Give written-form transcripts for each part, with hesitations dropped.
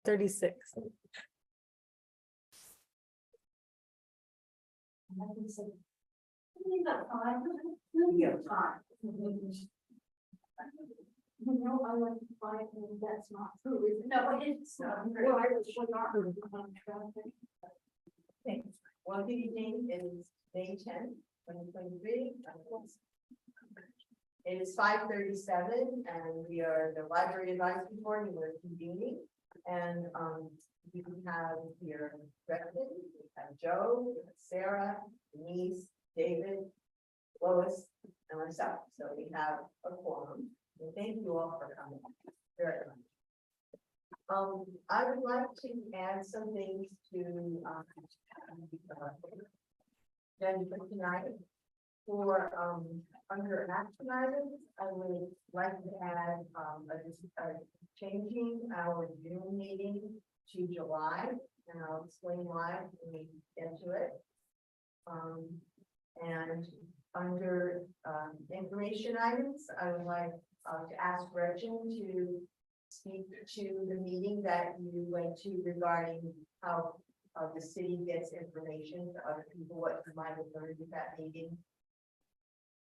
36. No, I like to find, and that's not true, is it? No, it's not. Well, I was not. Okay, well, the evening is May 10th, 2023. It is 5:37 and we are the library advisory board and we're convening. And we have here Gretchen, we have Joe, we have Sarah, Denise, David, Lois, and myself. So we have a quorum. And thank you all for coming very much. I would like to add some things to then for tonight. For under action items, I would like to add changing our June meeting to July, and I'll explain why when we get to it. And under information items, I would like to ask Gretchen to speak to the meeting that you went to regarding how the city gets information to other people, what you might have learned at that meeting.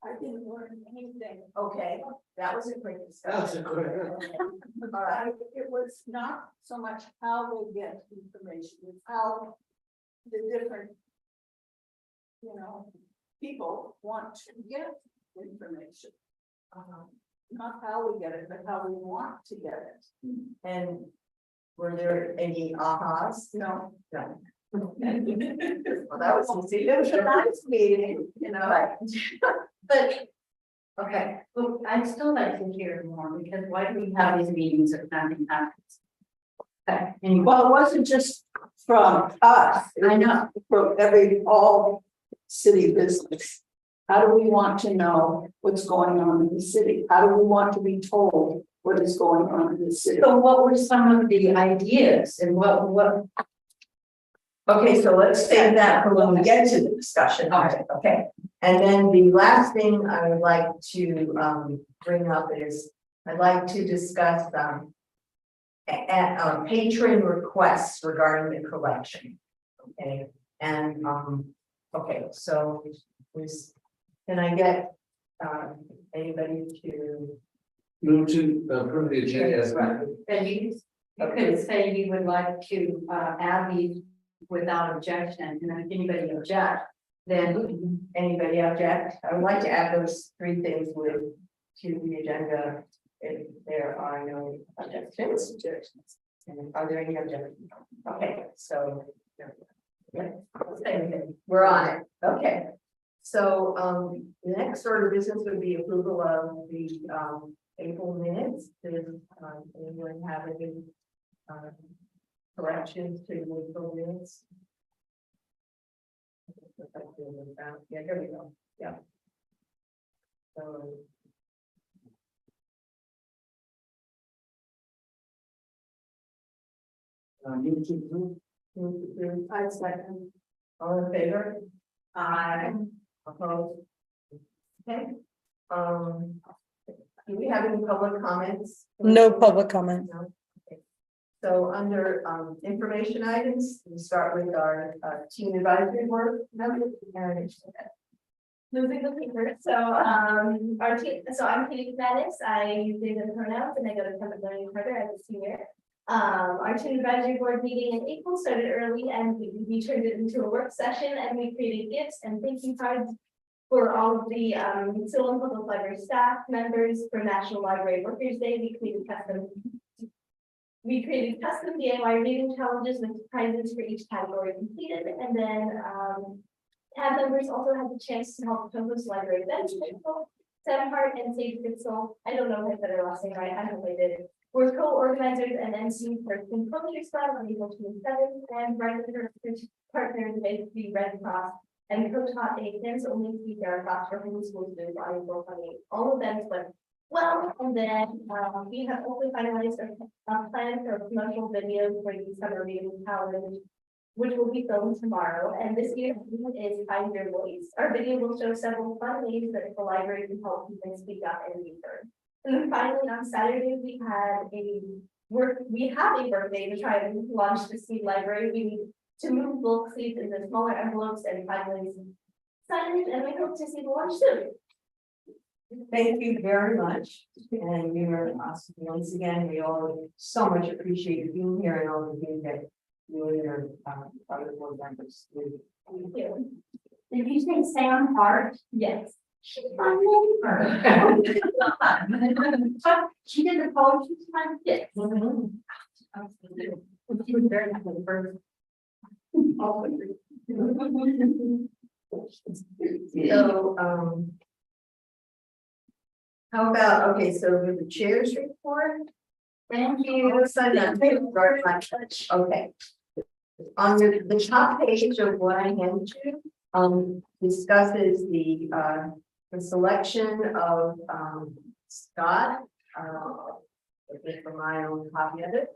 I didn't learn anything. Okay, that was a quick That was discussion. a quick. All right, It was not so much how they get information, it's how the different, people want to get information. Not how we get it, but how we want to get it. and were there any ahas? No. No. Well, that was easy. It was a nice meeting, Right. But, okay, Well, I'd still like to hear more, because why do we have these meetings if nothing happens? Okay, anyway, Well, it wasn't just from us. I know. From all city business. How do we want to know what's going on in the city? How do we want to be told what is going on in the city? so what were some of the ideas and what? okay, so let's save that for when we get to the discussion. All right. Okay, and then the last thing I would like to bring up is, I'd like to discuss patron requests regarding the collection. Okay, and okay, so can I get anybody to? Move to approve the agenda as written. And you could say you would like to add these without objection, and if anybody object, then Anybody object? I would like to add those three things to the agenda if there are no objections. And are there any objections? Okay, so. We're on it. Okay. So the next order of business would be approval of the April minutes. Does anyone have any corrections to the April minutes? Yeah, here we go. Yeah. So. Move to approve. I second. All in favor? Aye. Opposed? Okay. Do we have any public comments? No public comment. No? Okay. So under information items, we start with our team advisory board member. Moving the paper, so our team, so I'm Katie Mattis, I use they the pronouns and I go to Public Learning Further as a senior. Our team advisory board meeting in April started early and we turned it into a work session and we created gifts and thank you cards for all of the Salem Public Library staff members for National Library Workers Day. We created custom DIY reading challenges with prizes for each category completed, and then tab members also had the chance to help co-host library events. Sam Hart and Sage Pixel, I don't know if I said her last name right, I hope I did. We're co-organizers and MC for King Poetry Slam on April 27th, and Brian partnered with the Red Cross and co-taught a dance-only speaker class for homeschool students on April 28th. All of them went well, and then we have also finalized a plan for a promotional video for the summer reading challenge, which will be filmed tomorrow. And this year's theme is Find Your Voice. Our video will show several fun ways that the library can help people speak up and be heard. And then finally, on Saturday, we had a we have a birthday to try and launch the seed library. We need to move bulk seeds into smaller envelopes and finally signage, and we hope to see the launch soon. Thank you very much. And you are awesome. Once again, we all so much appreciate you being here and all the things that you and your other board members do. Thank you. Did you say Sam Hart? Yes. She's my neighbor. She did the poetry time. Yes. She was very happy with her. So, how about, okay, so with the chair's report? Thank All of a sudden, I'm feeling very much, okay. On the top page of what I handed you, discusses the selection of, Scott, for my own copy of it.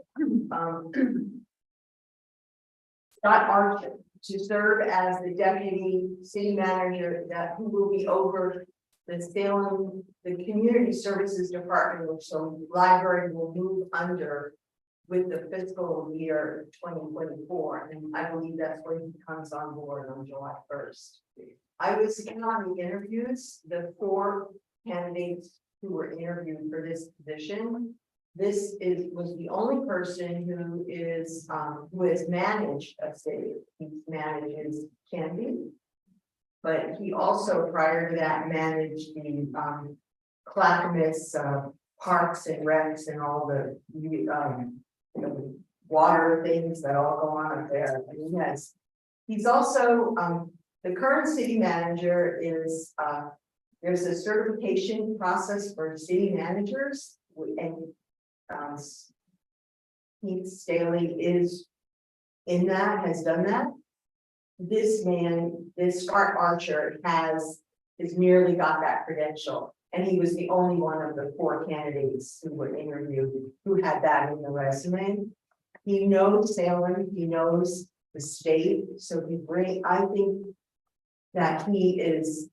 Scott Archer to serve as the deputy city manager who will be over the Salem, the community services department, which the library will move under with the fiscal year 2024. And I believe that's when he comes on board on July 1st. I was in on the interviews, the 4 candidates who were interviewed for this position. This was the only person who has managed a city. He manages Canby, but he also prior to that managed the Clackamas parks and recs and all the water things that all go on up there. And he's also the current city manager is there's a certification process for city managers, and Keith Staley is in that, has done that. This man, this Scott Archer has nearly got that credential. And he was the only one of the 4 candidates who were interviewed who had that in the resume. He knows Salem, he knows the state. So I think that he is,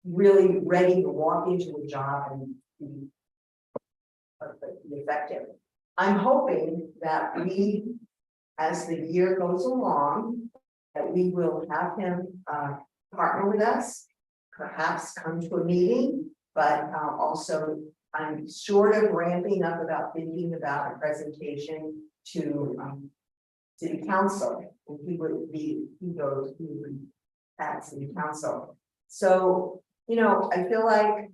really ready to walk into a job and be effective. I'm hoping that we, as the year goes along, that we will have him partner with us, perhaps come to a meeting, but also I'm sort of ramping up about thinking about a presentation to city council. And he goes at city council. So, I feel like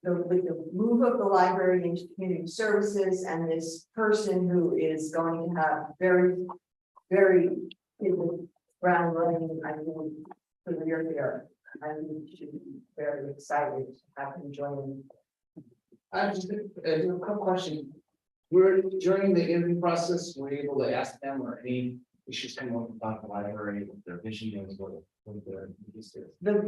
with the move of the library into community services and this person who is going to have very, very ground running, I think, career here. I think we should be very excited to have him join. I just a quick question. During the interview process, were you able to ask them or any issues come up about the library, what their vision is, what their interest is? The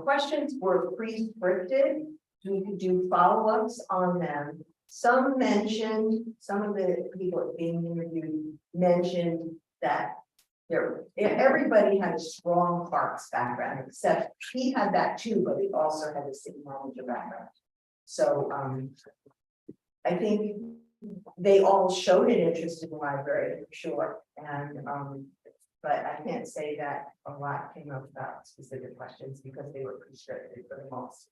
questions were pre-scripted. We could do follow-ups on them. Some of the people being interviewed mentioned that everybody had a strong parks background, except he had that too, but he also had a city manager background. So I think they all showed an interest in the library for sure. And but I can't say that a lot came up about specific questions because they were prescripted for the most.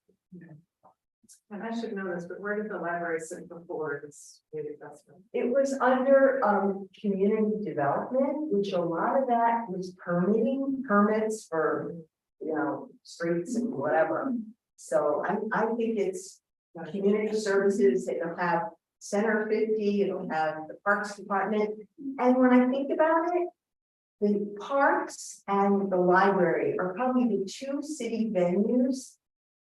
And I should know this, but where did the library sit before this big investment? It was under community development, which a lot of that was permits for streets and whatever. So I think it's community services. It'll have Center 50, it'll have the Parks Department. And when I think about it, the parks and the library are probably the 2 city venues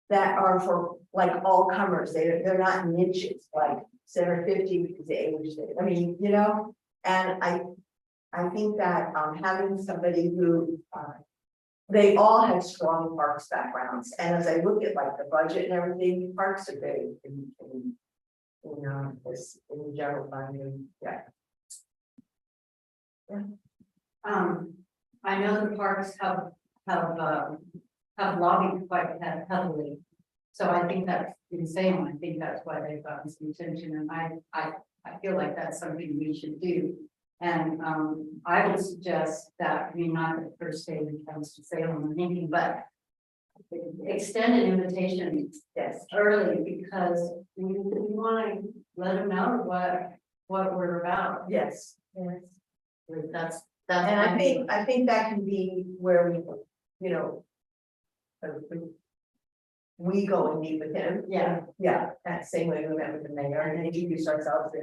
that are for like all comers. They're not niches like Center 50 because they age. I mean, and I think that having somebody who they all had strong parks backgrounds. And as I look at like the budget and everything, parks are big in the general fund. Yeah. I know the parks have lobbied quite heavily So I think that's insane. I think that's why they've gotten some attention, and I feel like that's something we should do. And I would suggest that we not the first day when it comes to Salem or anything, but extend an invitation, yes, early, because we want to let them know what we're about. Yes, yes. That's And my I think that can be where we, you know. We go and meet with him. Yeah. Yeah, that same way we met with the mayor and then introduce ourselves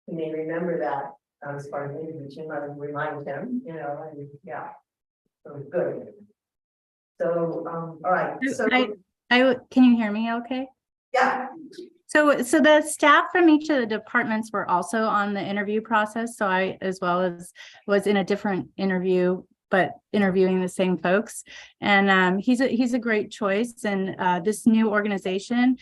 and they remember that as part of the introduction, rather than remind him, you know, and yeah. So good. So, all right, so, Can you hear me okay? yeah, So the staff from each of the departments were also on the interview process. So I, as well as was in a different interview, but interviewing the same folks. And he's a great choice. And this new organization,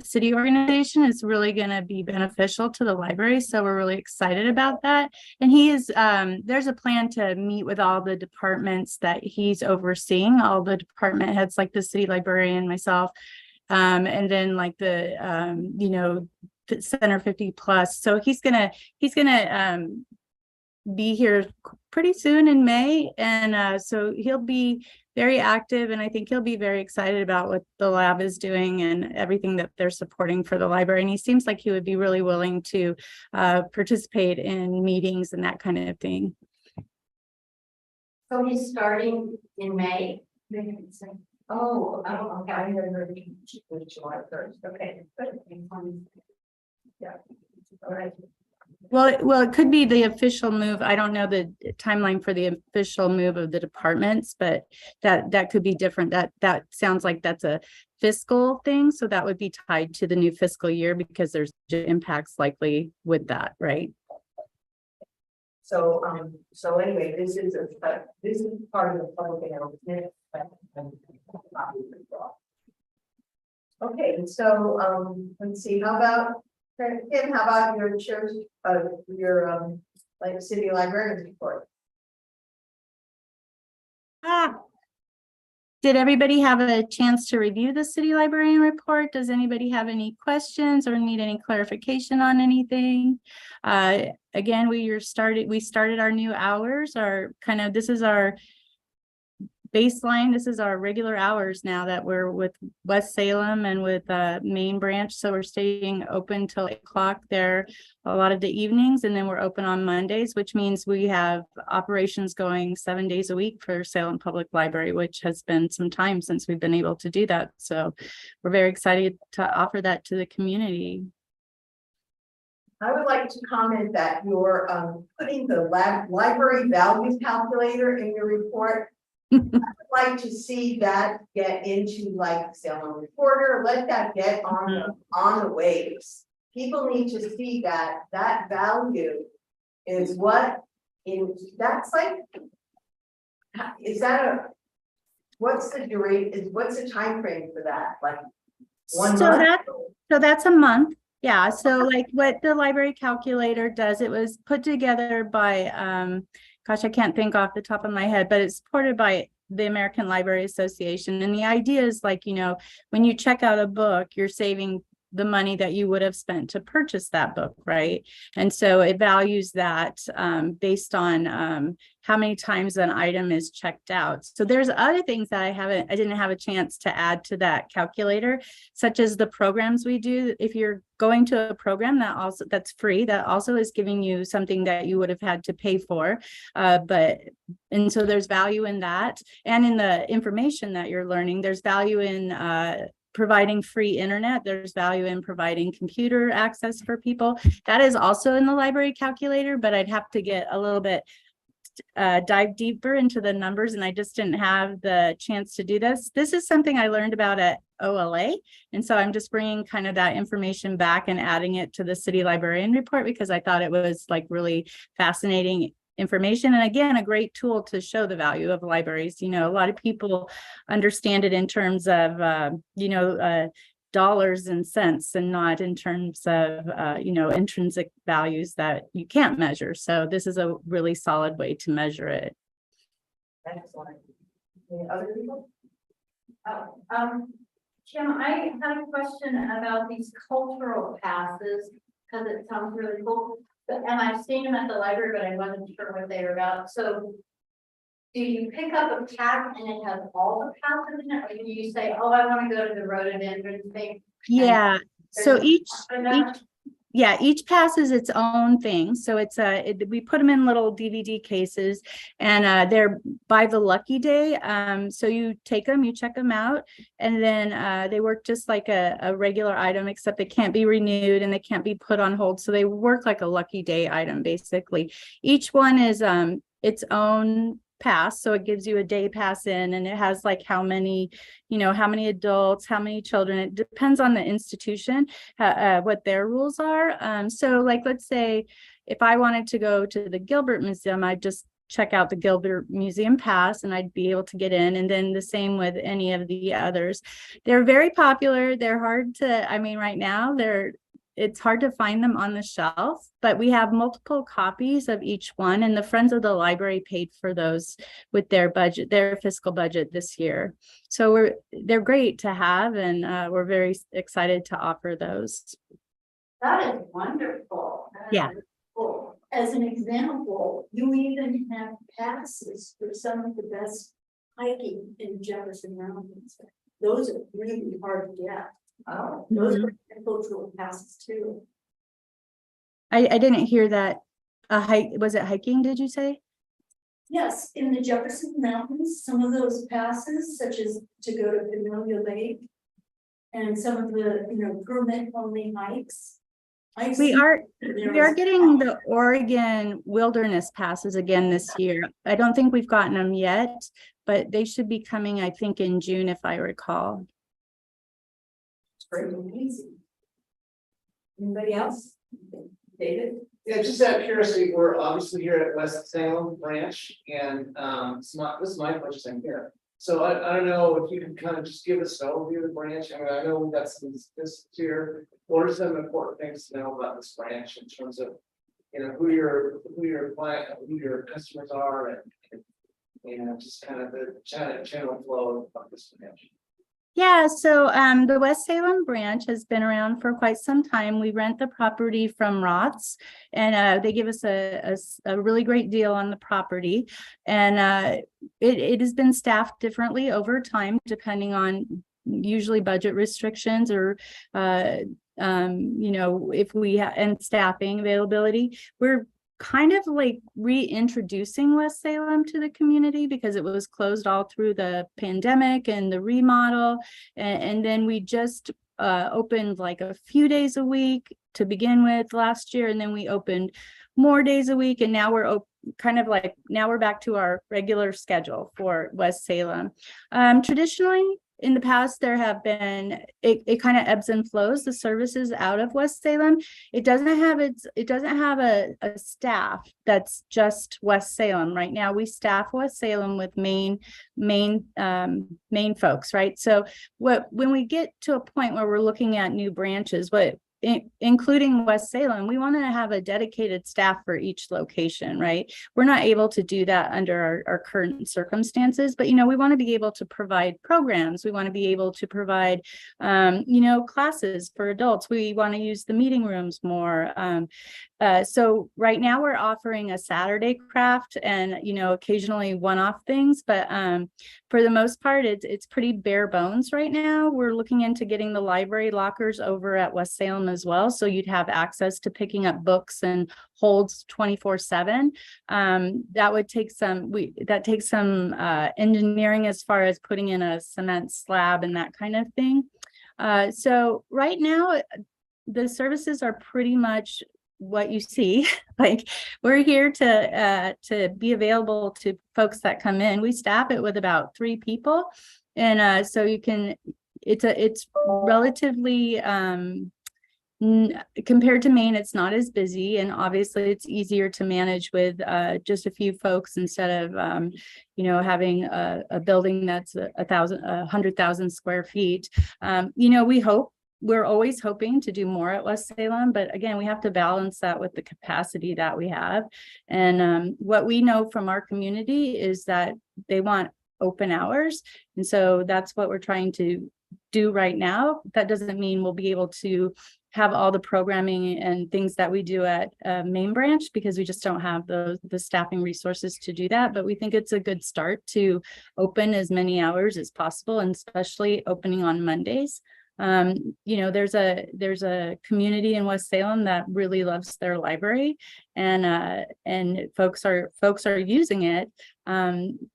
city organization, is really going to be beneficial to the library. So we're really excited about that. And he is, there's a plan to meet with all the departments that he's overseeing, all the department heads like the city librarian, myself, and then like the, you know, Center 50 plus. So he's gonna be here pretty soon in May. And so he'll be very active, and I think he'll be very excited about what the lab is doing and everything that they're supporting for the library. And he seems like he would be really willing to participate in meetings and that kind of thing. So he's starting in May. oh, okay, I never heard of July 1st, okay, good. Yeah, all right. Well, it could be the official move. I don't know the timeline for the official move of the departments, but that could be different. That sounds like that's a fiscal thing. So that would be tied to the new fiscal year because there's impacts likely with that, right? So, so anyway, this is part of the public announcement. Okay, so, let's see, how about, Kim, how about your church, like city librarian's report? Did everybody have a chance to review the city librarian report? Does anybody have any questions or need any clarification on anything? Again, we started our new hours, this is our baseline. This is our regular hours now that we're with West Salem and with main branch. So we're staying open till 8 o'clock there a lot of the evenings, and then we're open on Mondays, which means we have operations going 7 days a week for Salem Public Library, which has been some time since we've been able to do that. So we're very excited to offer that to the community. I would like to comment that you're putting the library values calculator in your report. I would like to see that get into like Salem Reporter, let that get on the waves. People need to see that value is what that's like. Is that what's the time frame for that? Like 1 month? So that's a month. Yeah. So like what the library calculator does, it was put together by, gosh, I can't think off the top of my head, but it's supported by the American Library Association. And the idea is like, you know, when you check out a book, you're saving the money that you would have spent to purchase that book, right? And so it values that based on how many times an item is checked out. So there's other things that I didn't have a chance to add to that calculator, such as the programs we do. If you're going to a program that's free, that also is giving you something that you would have had to pay for. And so there's value in that, and in the information that you're learning. There's value in providing free internet. There's value in providing computer access for people. That is also in the library calculator, but I'd have to get a little bit dive deeper into the numbers, and I just didn't have the chance to do this. This is something I learned about at OLA, and so I'm just bringing kind of that information back and adding it to the city librarian report because I thought it was like really fascinating information, and again, a great tool to show the value of libraries. You know, a lot of people understand it in terms of dollars and cents, and not in terms of intrinsic values that you can't measure. So this is a really solid way to measure it. Excellent. Any other people? Jim, I had a question about these cultural passes, because it sounds really cool. And I've seen them at the library, but I wasn't sure what they were about. So do you pick up a pack and it has all the passes in it, or do you say, oh, I want to go to the rhododendron thing? Yeah, so there's each, enough? yeah, each pass is its own thing. So it's we put them in little DVD cases, and they're by the lucky day. So you take them, you check them out, and then they work just like a regular item, except they can't be renewed and they can't be put on hold. So they work like a lucky day item, basically. Each one is its own pass, so it gives you a day pass in, and it has like how many, how many adults, how many children. It depends on the institution, what their rules are. So like, let's say if I wanted to go to the Gilbert Museum, I'd just check out the Gilbert Museum pass and I'd be able to get in. And then the same with any of the others. They're very popular. They're hard to, I mean, right now it's hard to find them on the shelf, but we have multiple copies of each one, and the Friends of the Library paid for those with their budget, their fiscal budget this year. So they're great to have, and we're very excited to offer those. That is wonderful. That is Yeah. really cool. As an example, you even have passes for some of the best hiking in Jefferson Mountains. Those are really hard to get. Oh, Those are cultural passes too. I didn't hear that. A hike, was it hiking, did you say? Yes, in the Jefferson Mountains, some of those passes, such as to go to Vermilion Lake. And some of the, permit only hikes. We are getting the Oregon wilderness passes again this year. I don't think we've gotten them yet, but they should be coming, I think, in June, if I recall. Pretty easy. Anybody else? David? Yeah, just out of curiosity, we're obviously here at West Salem Branch, and this is my first time here. So I don't know if you can kind of just give us an overview of the branch. I mean, I know we've got some this here. What are some important things to know about this branch in terms of, who your client, who your customers are, and just kind of the channel flow of this branch. Yeah, so the West Salem branch has been around for quite some time. We rent the property from Roth's, and they give us a really great deal on the property. And it has been staffed differently over time, depending on usually budget restrictions or if we have and staffing availability. We're kind of like reintroducing West Salem to the community because it was closed all through the pandemic and the remodel. And then we just opened like a few days a week to begin with last year. And then we opened more days a week. And now we're now we're back to our regular schedule for West Salem. Traditionally, in the past, there have been, it kind of ebbs and flows, the services out of West Salem. It doesn't have a staff that's just West Salem. Right now, we staff West Salem with main folks, right? So when we get to a point where we're looking at new branches, including West Salem, we want to have a dedicated staff for each location, right? We're not able to do that under our current circumstances, but, we want to be able to provide programs. We want to be able to provide, classes for adults. We want to use the meeting rooms more. So right now we're offering a Saturday craft and, occasionally one-off things, but for the most part, it's pretty bare bones right now. We're looking into getting the library lockers over at West Salem as well. So you'd have access to picking up books and holds 24/7. That would take some engineering as far as putting in a cement slab and that kind of thing. So right now, the services are pretty much what you see. Like, we're here to be available to folks that come in. We staff it with about 3 people, and so it's relatively compared to Maine, it's not as busy, and obviously it's easier to manage with just a few folks instead of having a building that's 100,000 square feet. We're always hoping to do more at West Salem, but again, we have to balance that with the capacity that we have. And what we know from our community is that they want open hours. And so that's what we're trying to do right now. That doesn't mean we'll be able to have all the programming and things that we do at main branch, because we just don't have the staffing resources to do that. But we think it's a good start to open as many hours as possible, and especially opening on Mondays. You know, there's a community in West Salem that really loves their library, and folks are using it.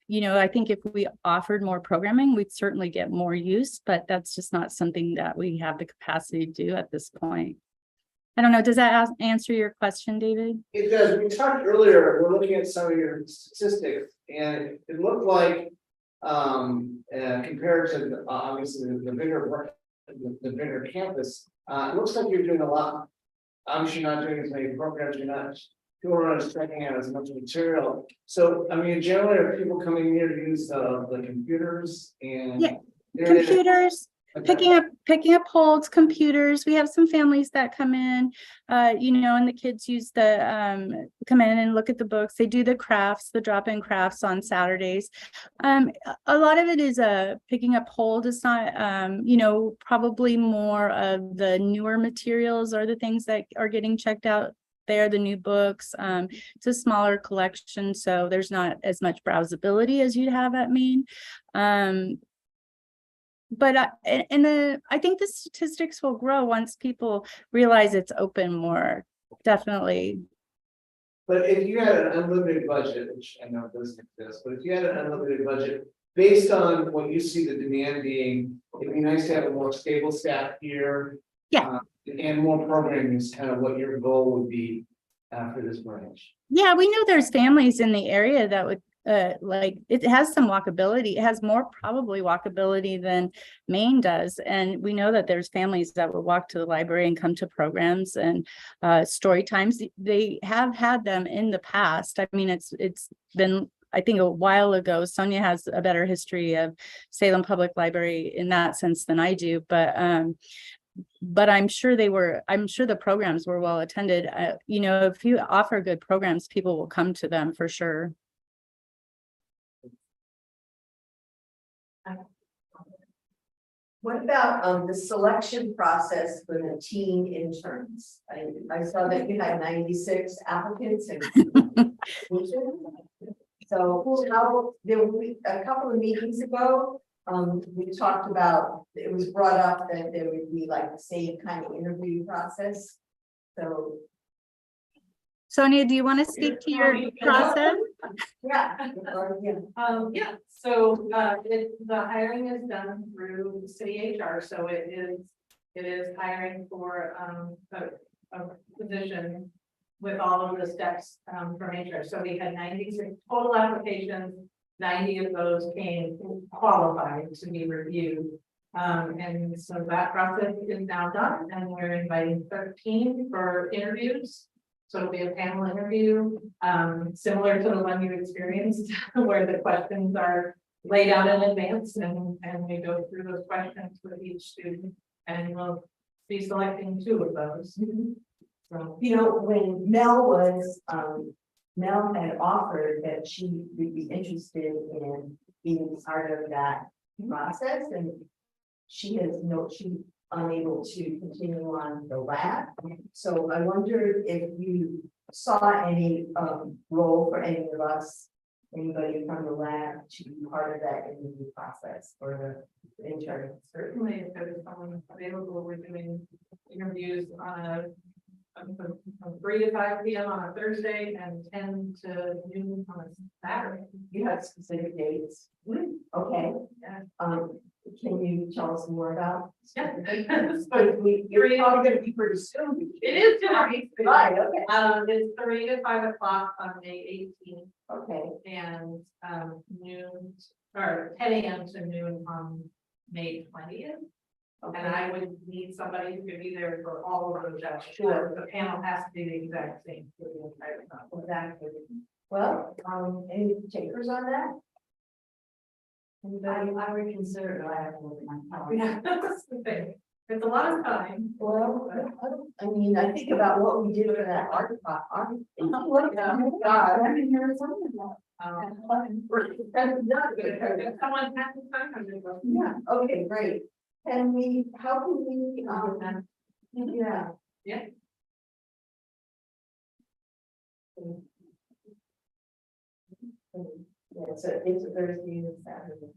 You know, I think if we offered more programming, we'd certainly get more use, but that's just not something that we have the capacity to do at this point. I don't know, does that answer your question, David? It does. We talked earlier, we're looking at some of your statistics, and it looked like, compared to obviously the bigger campus, it looks like you're doing a lot. Obviously, you're not doing as many programs, you're not doing as checking out as much material. So, I mean, generally, are people coming here to use the computers and Yeah, internet? computers. Okay. Picking up holds, computers. We have some families that come in, you know, and the kids use come in and look at the books. They do the crafts, the drop-in crafts on Saturdays. A lot of it is picking up hold. It's not, you know, probably more of the newer materials are the things that are getting checked out there, the new books. It's a smaller collection, so there's not as much browsability as you'd have at Maine. But I think the statistics will grow once people realize it's open more, definitely. But if you had an unlimited budget, which I know it doesn't exist, but if you had an unlimited budget, based on what you see the demand being, it'd be nice to have a more stable staff here. Yeah. And more programming is kind of what your goal would be for this branch. Yeah, we know there's families in the area that would like, it has some walkability. It has more probably walkability than Maine does. And we know that there's families that will walk to the library and come to programs and story times. They have had them in the past. I mean, it's been, I think, a while ago. Sonia has a better history of Salem Public Library in that sense than I do, but I'm sure the programs were well attended. You know, if you offer good programs, people will come to them for sure. What about the selection process for the teen interns? I saw that you had 96 applicants and so how there were a couple of meetings ago, we talked about, it was brought up that there would be like the same kind of interview process. So Sonia, do you want to speak to your process? yeah. Yeah, so the hiring is done through city HR, so it is hiring for a position with all of the steps from HR. So we had 96 total applications, 90 of those came qualified to be reviewed. And so that process is now done, and we're inviting 13 for interviews. So it'll be a panel interview, similar to the one you experienced, where the questions are laid out in advance, and we go through those questions with each student, and we'll be selecting 2 of those. So, You know, when Mel had offered that she would be interested in being part of that process, and she's unable to continue on the lab. So I wondered if you saw any role for any of us, anybody from the lab, to be part of that interview process for the intern. certainly, if there's someone available, we're doing interviews on from 3 to 5 p.m. on a Thursday and 10 to noon on a Saturday. You have specific dates. Okay. Yeah. Can you tell us more about? Yeah. But you're probably gonna be pretty soon. It is tonight. Right, okay. It's 3 to 5 o'clock on May 18th Okay, and noon or 10 a.m. to noon on May 20th. And I would need somebody who could be there for all of those hours. Sure. The panel has to be the exact same for the entire time. exactly. Well, any takers on that? Anybody? I would consider it. I have to look at my calendar. Yeah, that's the thing. It's a lot of time. Well, I mean, I think about what we did for that art. God. I mean, there was something about. If someone has the time, I'm gonna go. Yeah, okay, great. Can we, how can we, yeah. Yeah. Yeah, it's a Thursday and Saturday.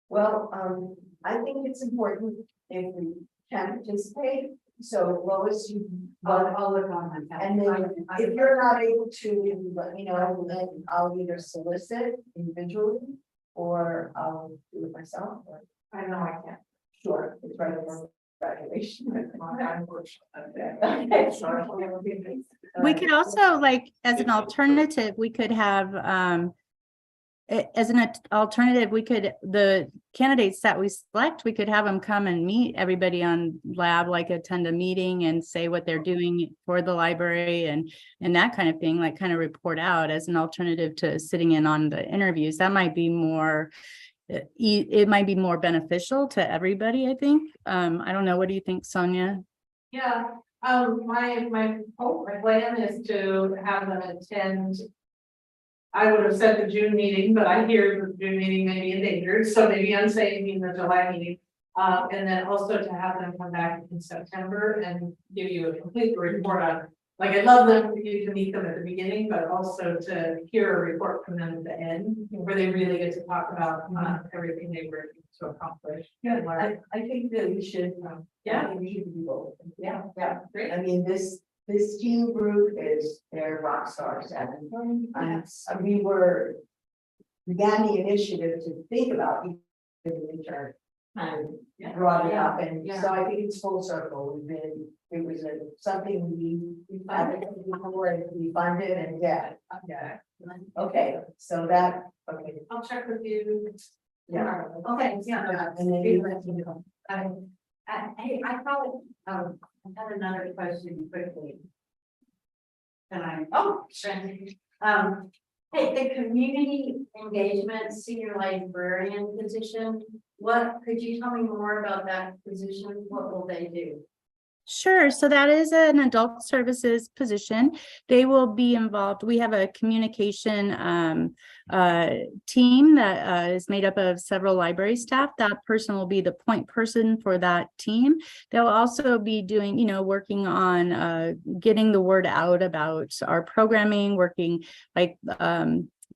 Well, I think it's important if we can participate, so Lois, you. I'll look on my. And then if you're not able to, let me know, and then I'll either solicit individually or I'll do it myself. Or I know I can't. sure, it's right before graduation. We could also, like, as an alternative, we could have, as an alternative, we could, the candidates that we select, we could have them come and meet everybody on lab, like attend a meeting and say what they're doing for the library and that kind of thing, like kind of report out as an alternative to sitting in on the interviews. That might be more, it might be more beneficial to everybody, I think. I don't know. What do you think, Sonia? Yeah, my hope, my plan is to have them attend. I would have said the June meeting, but I hear the June meeting may be endangered, so maybe I'm saying the July meeting. And then also to have them come back in September and give you a complete report on, like, I'd love them for you to meet them at the beginning, but also to hear a report from them at the end, where they really get to talk about everything they were able to accomplish. Yeah, I think that we should, Yeah. I think we should do both. Yeah, great. I mean, this team group is, they're rock stars, and we began the initiative to think about the intern. And brought it up, and so I think it's full circle. It was something we advocated for, and we funded, and yeah. Okay, so that, okay. I'll check with you. Yeah. Okay, yeah. And then you let me know. Hey, I probably, I had another question quickly. Can I? Oh, sure. Hey, the community engagement senior librarian position, could you tell me more about that position? What will they do? Sure. So that is an adult services position. They will be involved. We have a communication team that is made up of several library staff. That person will be the point person for that team. They'll also be doing, working on getting the word out about our programming, working like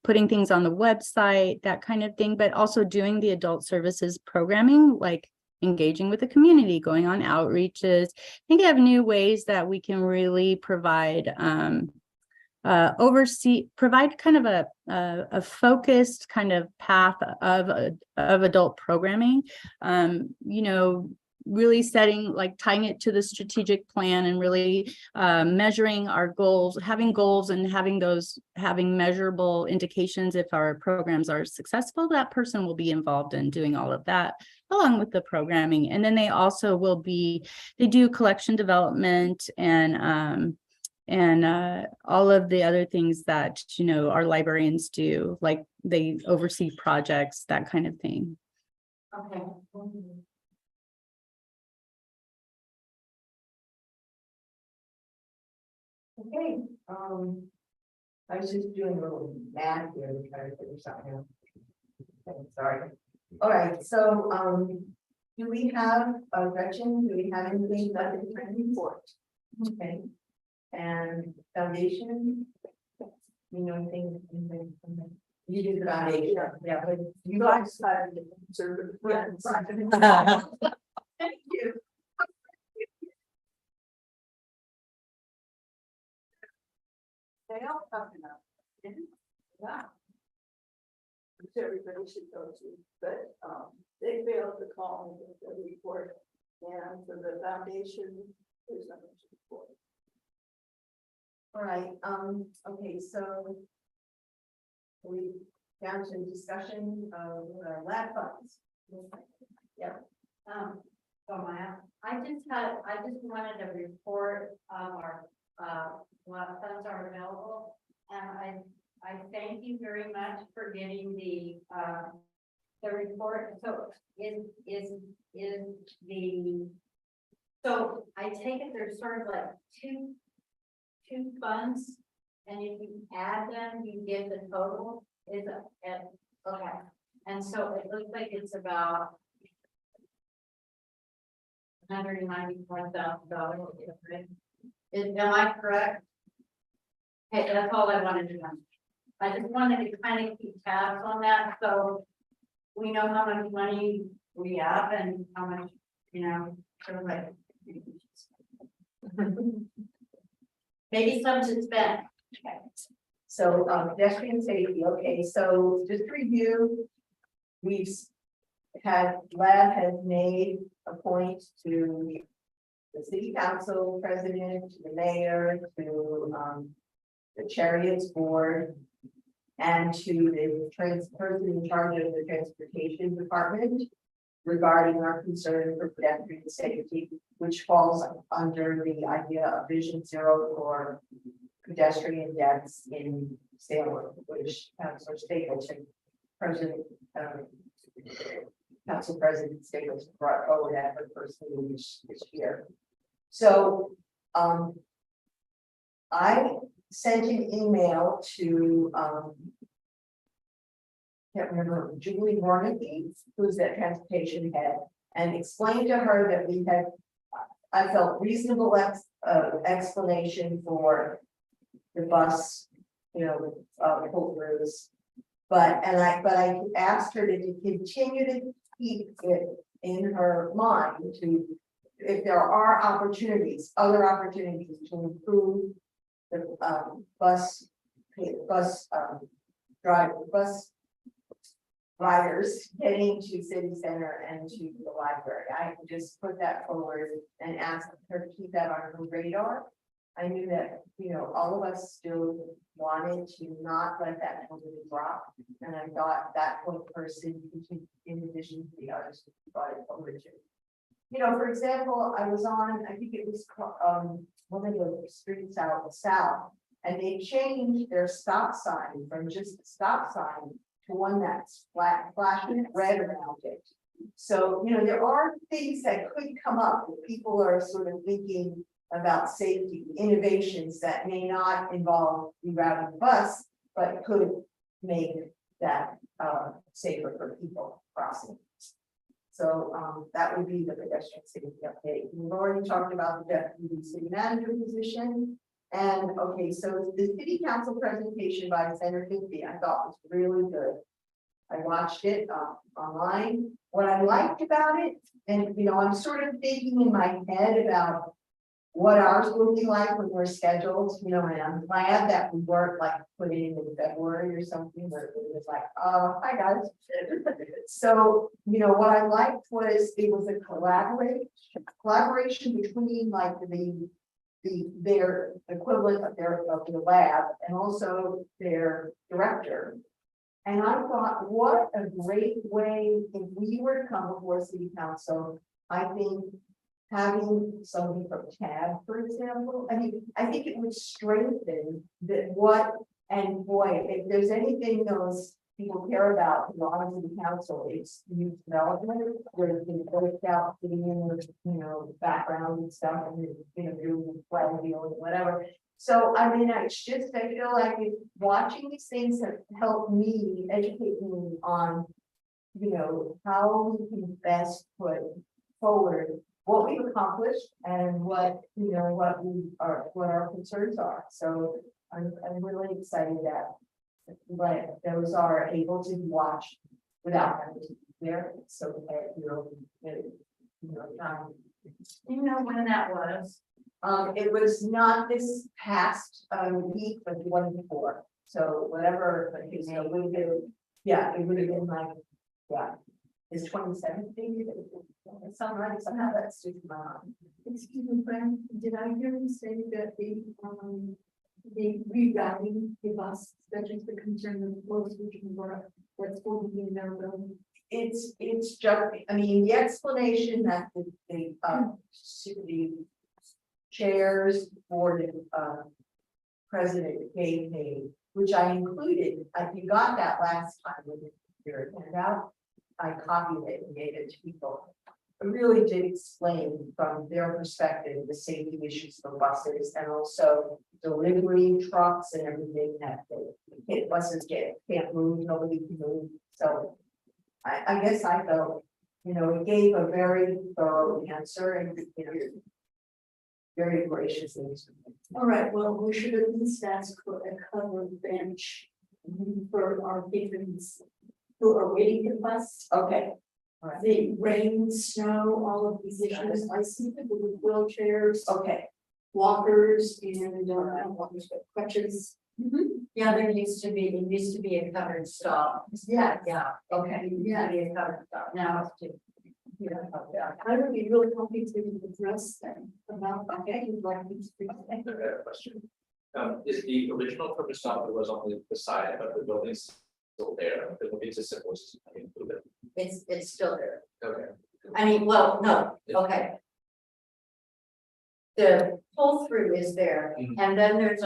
putting things on the website, that kind of thing, but also doing the adult services programming, like engaging with the community, going on outreaches. I think I have new ways that we can really provide provide kind of a focused kind of path of adult programming, really setting, like tying it to the strategic plan and really measuring our goals, having goals and having measurable indications. If our programs are successful, that person will be involved in doing all of that along with the programming. And then they also they do collection development and all of the other things that, our librarians do, like they oversee projects, that kind of thing. Okay. Okay, I was just doing a little math here to try to figure something out. Okay, sorry. All right, so, do we have, Gretchen, do we have anything that is trying to report? Okay, and foundation? Anything? You did the foundation, yeah, but you guys had the conservative friends. Thank you. They all talking about. Yeah. Which everybody should go to, but they failed to call me with the report, and for the foundation, there's nothing to report. All right, okay, so we down to discussion of lab funds. Yeah. So I just wanted a report of our what funds are available, and I thank you very much for getting the report. So so I take it there's sort of like two funds, and if you add them, you get the total is okay. And so it looks like it's about $194,000. Am I correct? Okay, that's all I wanted to know. I just wanted to kind of keep tabs on that, so we know how much money we have and how much, sort of like. Maybe some to spend. Okay. So, pedestrian safety, okay, so just to review. We've had, Lab has made a point to the city council president, to the mayor, to, the Chariots board, and to the person in charge of the transportation department regarding our concern for pedestrian safety, which falls under the idea of Vision Zero for pedestrian deaths in Salem, which Councilor Stapleton, President, Council President Stapleton brought forward at her first meeting this year. So, I sent an email to, can't remember, Julie Warnicky, who's that transportation head, and explained to her that we had, I felt reasonable explanation for the bus, pull throughs. But I asked her to continue to keep it in her mind to, if there are opportunities, other opportunities to improve the bus riders getting to city center and to the library. I just put that forward and asked her to keep that on her radar. I knew that, all of us still wanted to not let that totally drop. And I thought that one person, in addition to the others, brought it forward too. For example, I was on, I think it was one of the streets out south, and they changed their stop sign from just a stop sign to one that's flashing red around it. So, there are things that could come up if people are sort of thinking about safety innovations that may not involve rerouting the bus, but could make that safer for people crossing. So that would be the pedestrian safety update. We've already talked about the deputy city manager position. And okay, so the city council presentation by Senator Finke, I thought was really good. I watched it online. What I liked about it, and I'm sort of thinking in my head about what ours will be like when we're scheduled, and I'm glad that we weren't like put in February or something, where it was like, oh, hi guys. So, what I liked was it was a collaboration between like their equivalent of the lab and also their director. And I thought, what a great way, if we were to come before city council, I think having somebody from TAB, for example, I think it would strengthen and boy, if there's anything those people care about, honestly, the council, it's youth development, where they can break out, getting in the, background and stuff, and, doing flag deal and whatever. So, I feel like watching these things have helped me, educate me on, how we can best put forward what we've accomplished and what our concerns are. So I'm really excited that those are able to be watched without having to be there. So When that was. it was not this past week, but the one before. So whatever, it would have been, it would have been like, it's 27th maybe. Somehow that's just my mind. Excuse me, Fran, did I hear you say that the rerouting the bus, that is the concern of the close region work that's going to be in their building? It's just, the explanation that the chairs for the president gave me, which I included, if you got that last time with your handout, I copied it and gave it to people. It really did explain from their perspective the safety issues for buses and also delivery trucks and everything that buses can't move, nobody can move. So I guess I felt it gave a very thorough answer and, very gracious. All right, well, we should at least ask for a covered bench for our patrons who are waiting to bus. Okay, The rain, snow, all of these issues, I see people with wheelchairs, okay, walkers, and walkers with crutches. Yeah, it used to be a covered stall. yeah, Yeah, okay, it used to be a covered stall. Now it's just. I would be really happy to address them about, okay, you'd like me to. I have a question. Is the original purpose stop that was on the side of the building still there? It will be just simple as move it. It's still there. Okay. I mean, well, no, okay. The pull through is there, Mhm. and then there's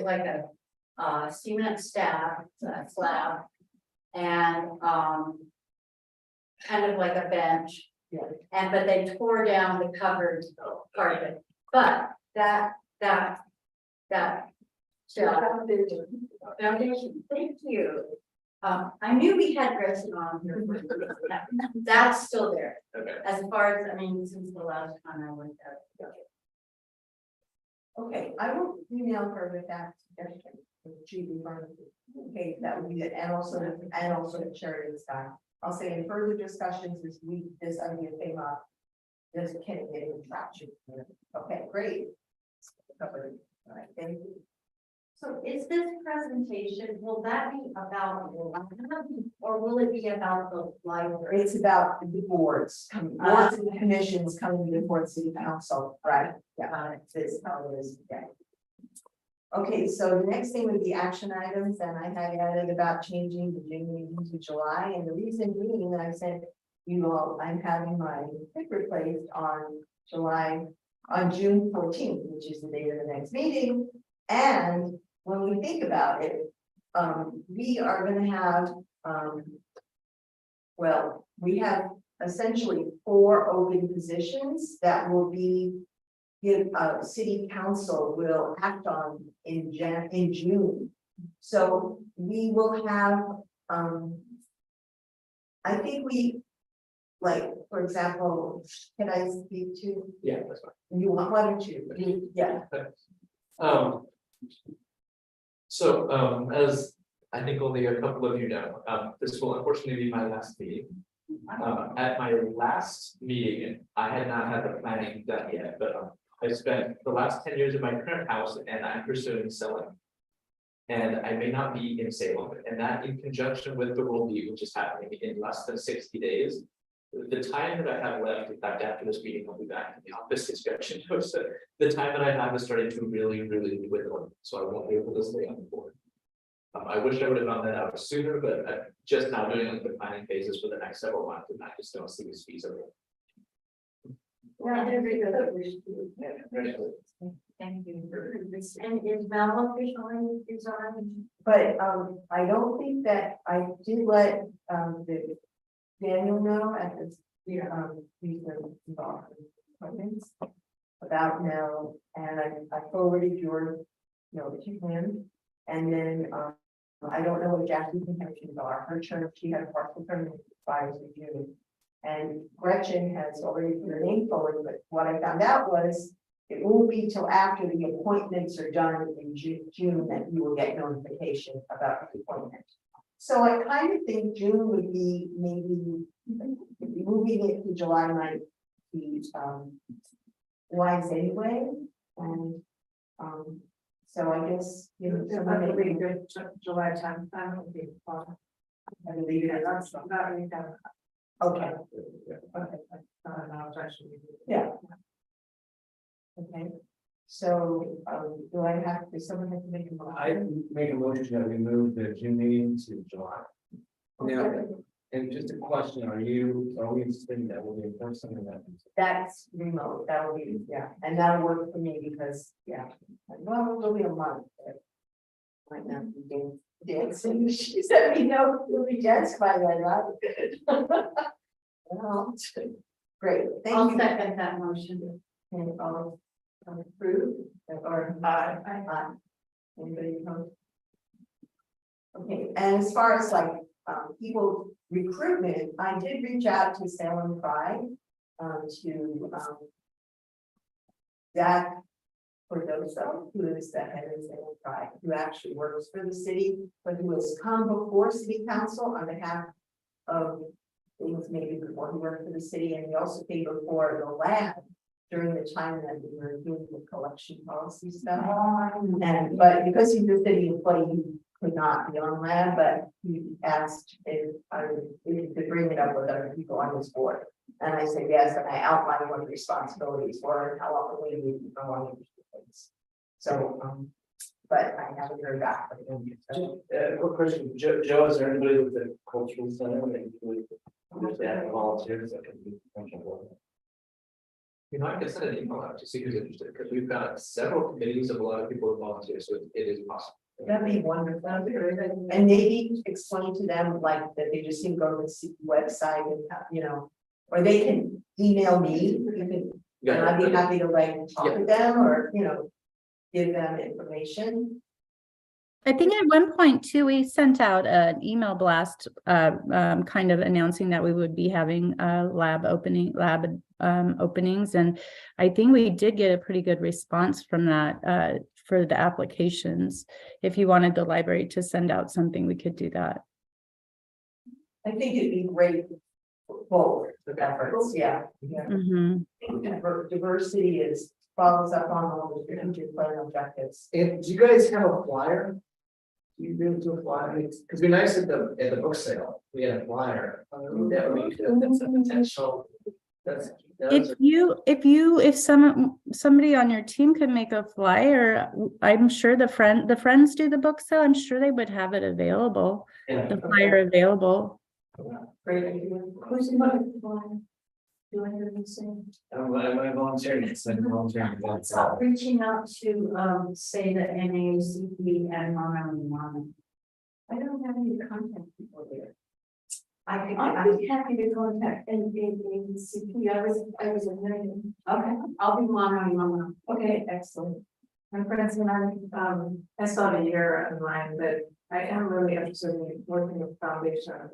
like a cement slab. And kind of like a bench. Yeah. But they tore down the covered part of it, but that. Foundation, thank you. I knew we had dressing on here. That's still there, Okay. as far as, I mean, since the last time I went there. okay, I will email her with that suggestion. Okay, that would be good, and also the charity style. I'll say in further discussions this week, this idea came up. This can't get any traction. Okay, great. All right, thank you. So is this presentation, will that be about, or will it be about the library? It's about the boards and commissions coming before the city council, right? Yeah, this is how it is today. Okay, so the next thing would be action items, and I had added about changing the June meeting to July, and the reason being that I said, you all, I'm having my pick replaced on June 14th, which is the date of the next meeting. And when we think about it, we are going to have, well, we have essentially 4 open positions that will be, city council will act on in June. So we will have, I think like, for example, can I speak to, Yeah, that's fine. you want, why don't you? Yeah, As I think only a couple of you know, this will unfortunately be my last meeting. At my last meeting, I had not had the planning done yet, but I spent the last 10 years of my current house and I'm pursuing Salem. And I may not be in Salem, and that in conjunction with the World League, which is happening in less than 60 days. The time that I have left, in fact, after this meeting, I'll be back in the office discussion. So the time that I have is starting to really dwindle, so I won't be able to stay on the board. I wish I would have found that out sooner, but I'm just now doing like the planning phases for the next several months, and I just don't see this feasible. Yeah, they're very good. Thank you. And is Val officially resigned? but I don't think that I did let the Daniel know at this, appointments about now, and I forwarded your note to him. And then I don't know what Jackie's intentions are. Her term, she had a partial term that expires in June. And Gretchen has already put her name forward, but what I found out was it won't be till after the appointments are done in June that you will get notification about the appointment. So I kind of think June would be maybe moving it to July might be wise anyway. And so I guess, That would be a good July 10th, that would be fun. I believe it. That's not really done. Okay, Okay, no, it's actually. yeah. Okay, so do I have, does someone have to make a motion? I make a motion that we move the June meeting to July. Now, and just a question, are we anticipating that will be in person or that? That's remote, that will be, yeah, and that'll work for me because, yeah, well, it'll be a month. But might not be dancing, she said, we know, we'll be danced by then, right? Well, great, thank I'll you. second that motion. And all approved, or, anybody opposed? Okay, and as far as like, people recruitment, I did reach out to Salem Pride, to, Zach Cordoso, who is the head of Salem Pride, who actually works for the city, but who has come before city council on behalf of things maybe before he worked for the city, and he also came before the lab during the time that we were doing the collection policy stuff. And, but because he's a city employee, he could not be on lab, but he asked if he could bring it up with other people on his board. And I said, yes, and I outlined what the responsibilities were and how often we need to go on these things. So, but I haven't heard back. Quick question, Joe, is there anybody with the cultural center that you would add volunteers that can be potential? You know, I can send an email out to see who's interested, because we've got several committees of a lot of people who volunteer, so it is possible. That'd be wonderful. And maybe explain to them like that they just need to go to the website and, you know, or they can email me. You can, and I'd be happy to like talk to them or, you know, give them information. I think at one point too, we sent out an email blast, kind of announcing that we would be having lab openings, and I think we did get a pretty good response from that for the applications. If you wanted the library to send out something, we could do that. I think it'd be great for both efforts. Yeah. Mhm. Diversity is follows up on all the strategic plan objectives. And do you guys have a flyer? Do you do a flyer? Because it'd be nice at the book sale, we had a flyer. That would be good. That's a potential. If somebody on your team could make a flyer, I'm sure the friends do the book sale. I'm sure they would have it available. The flyer available. Great idea. Who's the mother? Do I hear you saying? I'm volunteering. It's like volunteering. Reaching out to, say the NAACP and Mama. I don't have any contact people there. I'd be happy to contact NAACP. I was a million. Okay, I'll be Mama. Okay, excellent. My friends and I saw the year online, but I am really interested in working with foundation.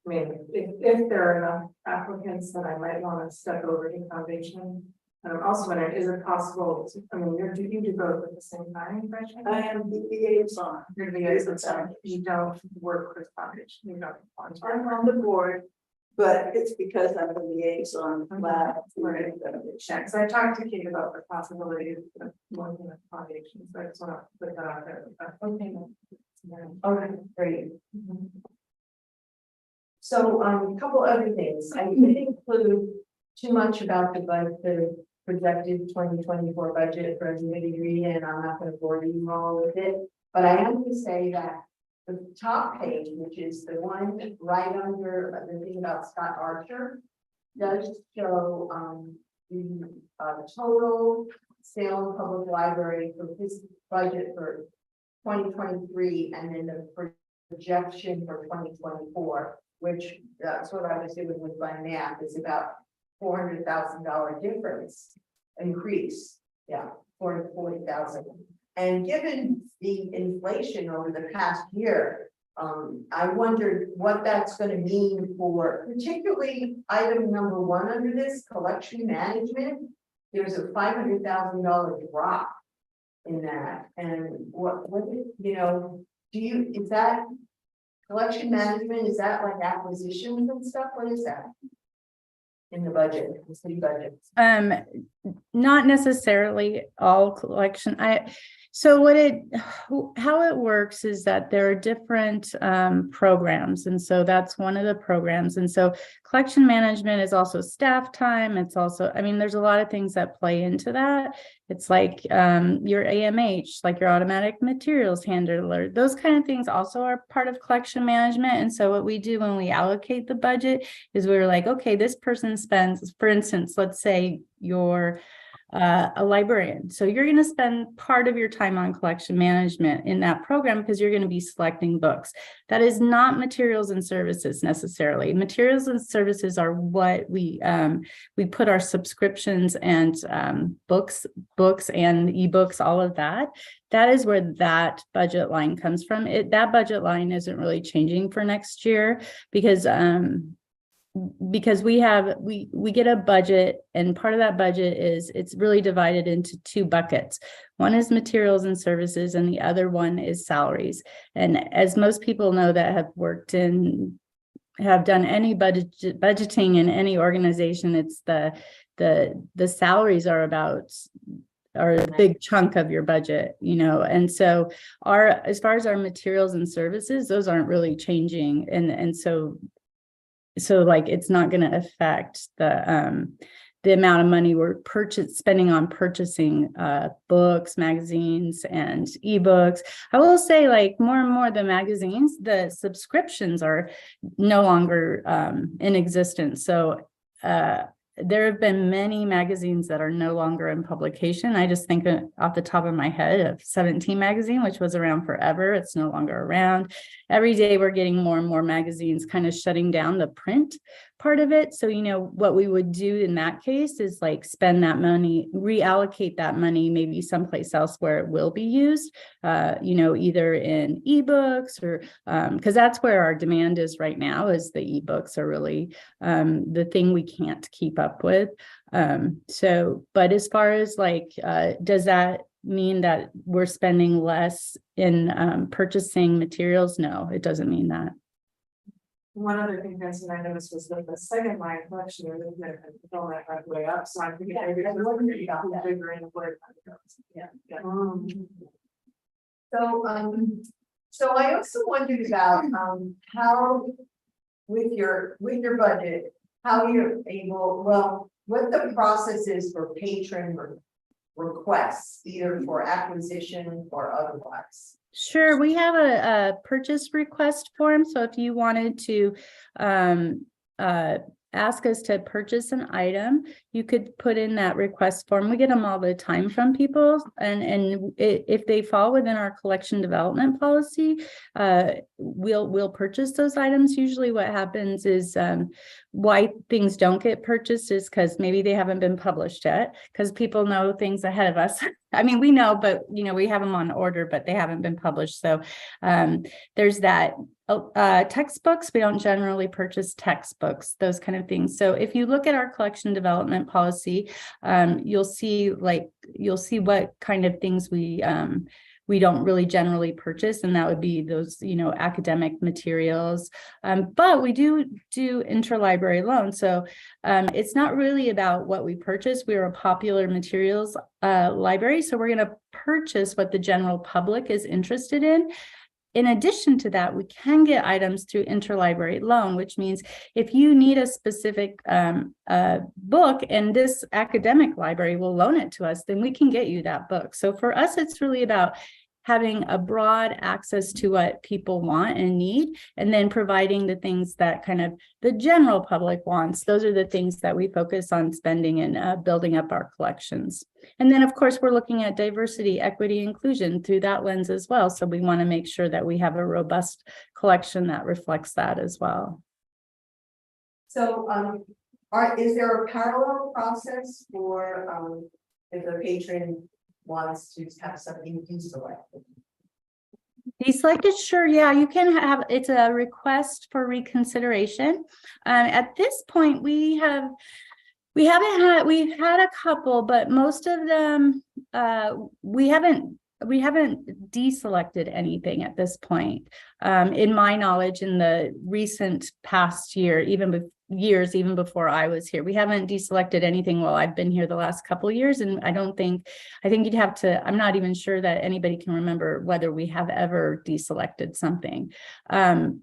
I mean, if there are enough applicants, then I might want to step over to foundation. And I'm also wondering, is it possible to, I mean, you do both at the same time, Gretchen? I am the liaison. You're the liaison, you don't work with foundation, you don't. I'm on the board, but it's because I'm the liaison lab. Right. Yeah, because I talked to Kate about the possibility of working with foundation, so I just want to put that out there. Okay. Yeah. All right, great. So, a couple other things. I didn't include too much about the projected 2024 budget for everybody to read, and I'm not going to bore you all with it. But I am going to say that the top page, which is the one right under the thing about Scott Archer, does show the total Salem Public Library for his budget for 2023, and then the projection for 2024. Which that's what I was doing with my math, is about $400,000 difference increase. Yeah, 440,000. And given the inflation over the past year, I wondered what that's going to mean for particularly item number 1 under this, collection management. There's a $500,000 drop in that. And what you know, is that collection management, is that like acquisitions and stuff? What is that? In the budget, the city budget? Not necessarily all collection. How it works is that there are different programs, and so that's one of the programs. And so collection management is also staff time. It's also, I mean, there's a lot of things that play into that. It's like your AMH, like your automatic materials handler, those kind of things also are part of collection management. And so what we do when we allocate the budget is we're like, okay, this person spends, for instance, let's say your a librarian. So you're going to spend part of your time on collection management in that program because you're going to be selecting books. That is not materials and services necessarily. Materials and services are what we put our subscriptions and books and ebooks, all of that. That is where that budget line comes from. That budget line isn't really changing for next year because we get a budget, and part of that budget is it's really divided into two buckets. One is materials and services, and the other one is salaries. And as most people know that have done any budgeting in any organization, it's the salaries are a big chunk of your budget, and so as far as our materials and services, those aren't really changing, and so like it's not going to affect the amount of money we're spending on purchasing books, magazines, and ebooks. I will say, like, more and more the magazines, the subscriptions are no longer in existence. So there have been many magazines that are no longer in publication. I just think off the top of my head of 17 magazine, which was around forever. It's no longer around. Every day we're getting more and more magazines kind of shutting down the print part of it. So, what we would do in that case is like spend that money, reallocate that money, maybe someplace else where it will be used, either in ebooks or because that's where our demand is right now, is the ebooks are really the thing we can't keep up with. But as far as like, does that mean that we're spending less in purchasing materials? No, it doesn't mean that. One other thing that I noticed was that the second line collection, you're looking at all that right way up, so I'm thinking maybe there's one that you got that bigger in where it goes. Yeah. So I also wondered about how with your budget, how you're able, what the process is for patron requests, either for acquisition or otherwise. Sure, we have a purchase request form. So if you wanted to ask us to purchase an item, you could put in that request form. We get them all the time from people, and if they fall within our collection development policy, we'll purchase those items. Usually what happens is why things don't get purchased is because maybe they haven't been published yet, because people know things ahead of us. I mean, we know, but we have them on order, but they haven't been published. So there's that. Textbooks, we don't generally purchase textbooks, those kind of things. So if you look at our collection development policy, you'll see what kind of things we don't really generally purchase, and that would be those, academic materials. But we do interlibrary loans. So it's not really about what we purchase. We are a popular materials library. So we're going to purchase what the general public is interested in. In addition to that, we can get items through interlibrary loan, which means if you need a specific book and this academic library will loan it to us, then we can get you that book. So for us, it's really about having a broad access to what people want and need, and then providing the things that kind of the general public wants. Those are the things that we focus on spending and building up our collections. And then, of course, we're looking at diversity, equity, inclusion through that lens as well. So we want to make sure that we have a robust collection that reflects that as well. So, is there a parallel process for if a patron wants to have something deselected? Deselected, sure, yeah, you can have. It's a request for reconsideration. At this point, we've had a couple, but most of them we haven't deselected anything at this point. In my knowledge, in the recent past year, even before I was here, we haven't deselected anything while I've been here the last couple of years. And I think you'd have to, I'm not even sure that anybody can remember whether we have ever deselected something.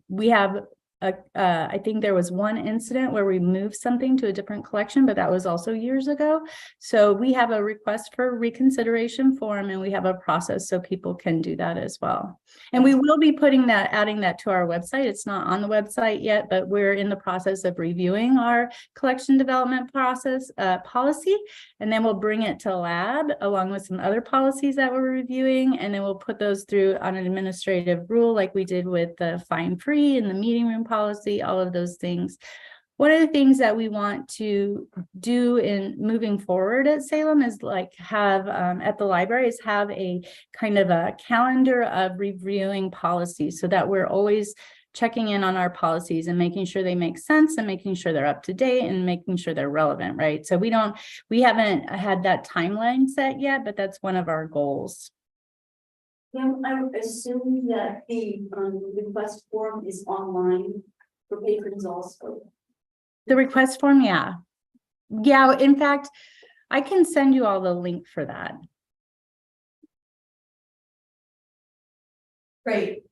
We have I think there was one incident where we moved something to a different collection, but that was also years ago. So we have a request for reconsideration form, and we have a process so people can do that as well. And we will be adding that to our website. It's not on the website yet, but we're in the process of reviewing our collection development process policy. And then we'll bring it to lab along with some other policies that we're reviewing. And then we'll put those through on an administrative rule like we did with the fine free and the meeting room policy, all of those things. One of the things that we want to do in moving forward at Salem is like have at the library is have a kind of a calendar of reviewing policies so that we're always checking in on our policies and making sure they make sense and making sure they're up to date and making sure they're relevant, right? So we haven't had that timeline set yet, but that's one of our goals. I would assume that the request form is online for patrons also. The request form, yeah. Yeah, in fact, I can send you all the link for that. Great.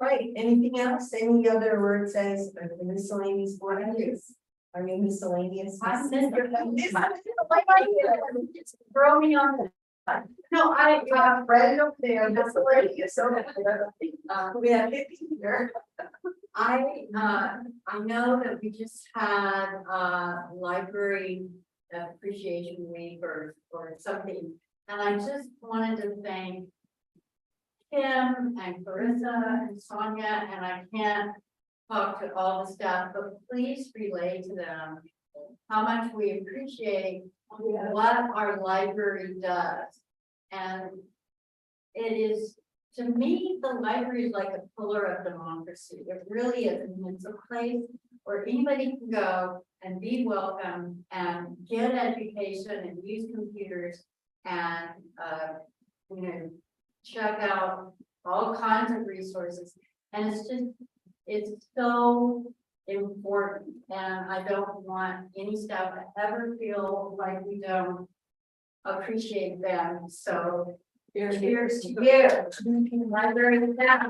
Right, anything else? Any other where it says miscellaneous board items? I mean miscellaneous. Throw me on. No, I read it up there, miscellaneous, so we have 50 here. I know that we just had library appreciation week or something, and I just wanted to thank Kim and Carissa and Sonia, and I can't talk to all the staff, but please relay to them how much we appreciate what our library does. And it is, to me, the library is like a pillar of democracy. It really is. And it's a place where anybody can go and be welcome and get education and use computers and, check out all kinds of resources. And it's so important. And I don't want any staff to ever feel like we don't appreciate them. So here's to you. Library staff.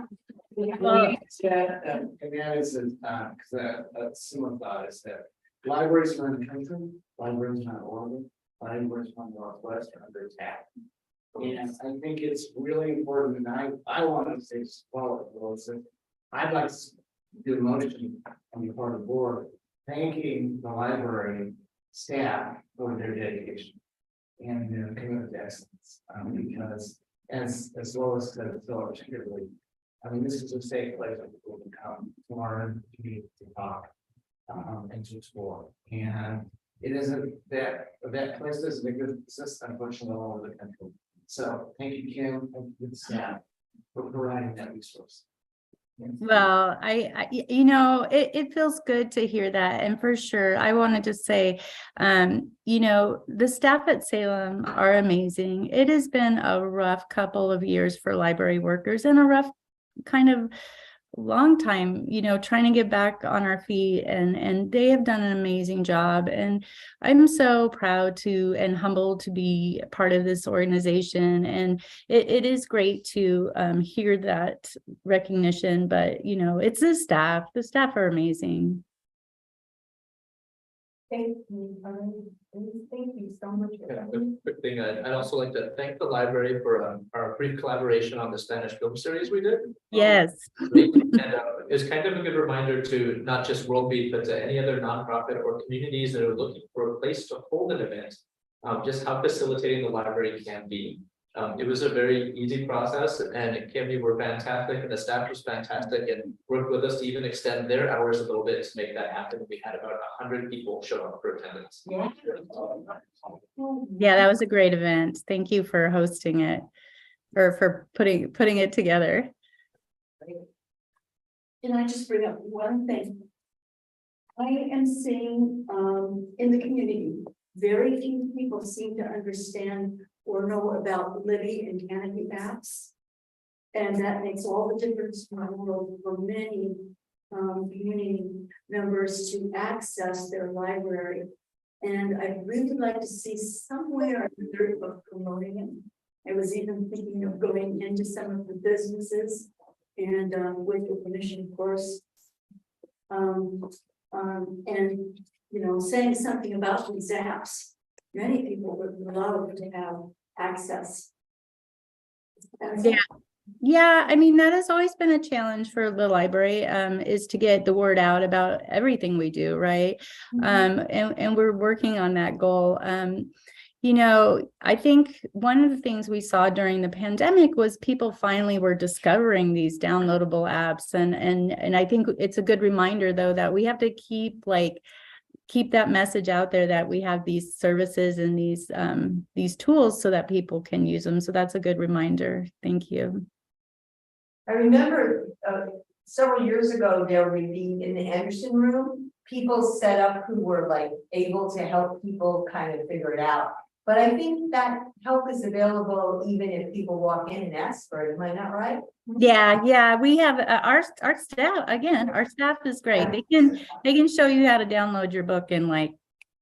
Well, And that is, because a similar thought is that libraries around the country, libraries around Oregon, libraries around the Northwest are under attack. And I think it's really important, and I want to say, I'd like to do a motion on the part of the board, thanking the library staff for their dedication and their commitment to excellence, because as well as the particularly, I mean, this is a safe place where people can come to learn, to talk, and to explore. And it isn't that place doesn't exist, unfortunately, all over the country. So thank you, Kim, and the staff for providing that resource. well, it feels good to hear that. And for sure, I wanted to say, the staff at Salem are amazing. It has been a rough couple of years for library workers and a rough kind of long time, trying to get back on our feet, and they have done an amazing job. And I'm so proud and humbled to be part of this organization. And it is great to hear that recognition, but it's the staff are amazing. Thank you so much. Yeah, quick thing, I'd also like to thank the library for our brief collaboration on the Spanish film series we did. Yes. And it's kind of a good reminder to not just World Beat, but to any other nonprofit or communities that are looking for a place to hold an event, just how facilitating the library can be. It was a very easy process, and Kim, you were fantastic, and the staff was fantastic, and worked with us to even extend their hours a little bit to make that happen. We had about 100 people show up for attendance. Yeah, that was a great event. Thank you for hosting it, or for putting it together. Can I just bring up one thing? I am seeing in the community, very few people seem to understand or know about Libby and Canopy apps. And that makes all the difference in the world for many community members to access their library. And I'd really like to see somewhere of promoting it. I was even thinking of going into some of the businesses and with the permission, of course, And, you know, saying something about these apps. Many people would love to have access. Yeah. Yeah, I mean, that has always been a challenge for the library, is to get the word out about everything we do, right? And we're working on that goal. You know, I think one of the things we saw during the pandemic was people finally were discovering these downloadable apps. And I think it's a good reminder, though, that we have to keep that message out there that we have these services and these tools so that people can use them. So that's a good reminder. Thank you. I remember several years ago, there would be in the Anderson room, people set up who were like able to help people kind of figure it out. But I think that help is available even if people walk in and ask for it. Am I not right? Yeah, we have our staff, again, our staff is great. They can show you how to download your book in like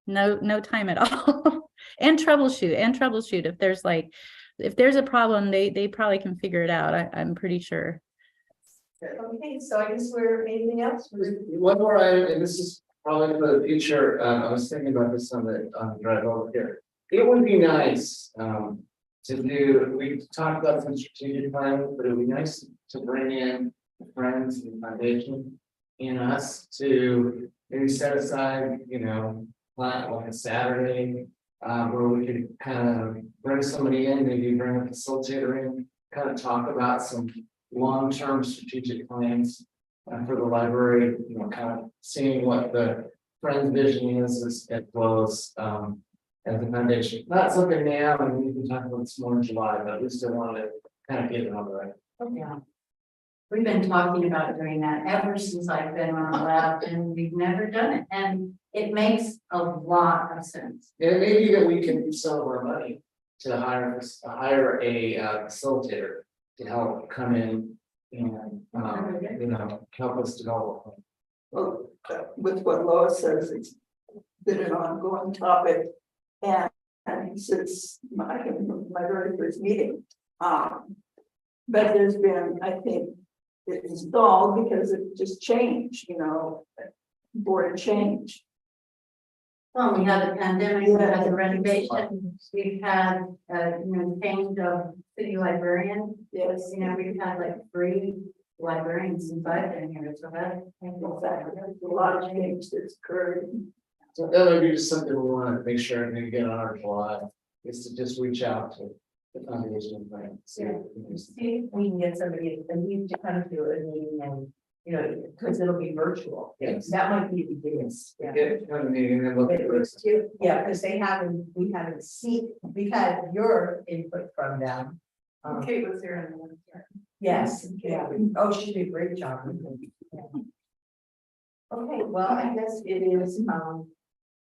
no time at all. and troubleshoot if there's a problem, they probably can figure it out. I'm pretty sure. Okay, so I guess anything else? One more item, and this is probably for the future, I was thinking about this on the drive over here. It would be nice, we talked about some strategic planning, but it would be nice to bring in the friends and the foundation and us to maybe set aside, you know, like a Saturday, where we could kind of bring somebody in, maybe bring a facilitator in, kind of talk about some long-term strategic plans for the library, you know, kind of seeing what the Friends vision is as well as the foundation. Not something now, and we can talk about this more in July, but at least I wanted to kind of get it on the right. Yeah. We've been talking about doing that ever since I've been on the lab, and we've never done it, and it makes a lot of sense. And it may be that we can use some of our money to hire a facilitator to help come in and, you know, help us develop. Well, with what Laura says, it's been an ongoing topic. And since my very first meeting, but there's been, I think, it's stalled because it just changed, you know, board change. Well, we had the pandemic, we had the renovation, we've had, change of city librarian. Yes, You know, we've had like 3 librarians since I've been here, so that. exactly. There's a lot of change that's occurred. So that would be just something we want to make sure and get on our July, is to just reach out to the foundation. Right? See if we can get somebody, and you to come to a meeting and, you know, because it'll be virtual. Yes. That might be the biggest. Get it, kind of meeting and then look at this. Yeah, because we haven't seen, we've had your input from them. Kate was here in the one. Yes, yeah. Oh, she did a great job. Okay, well, I guess it is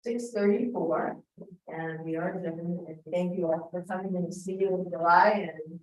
6:34, and we are done. And thank you all for coming and see you in July, and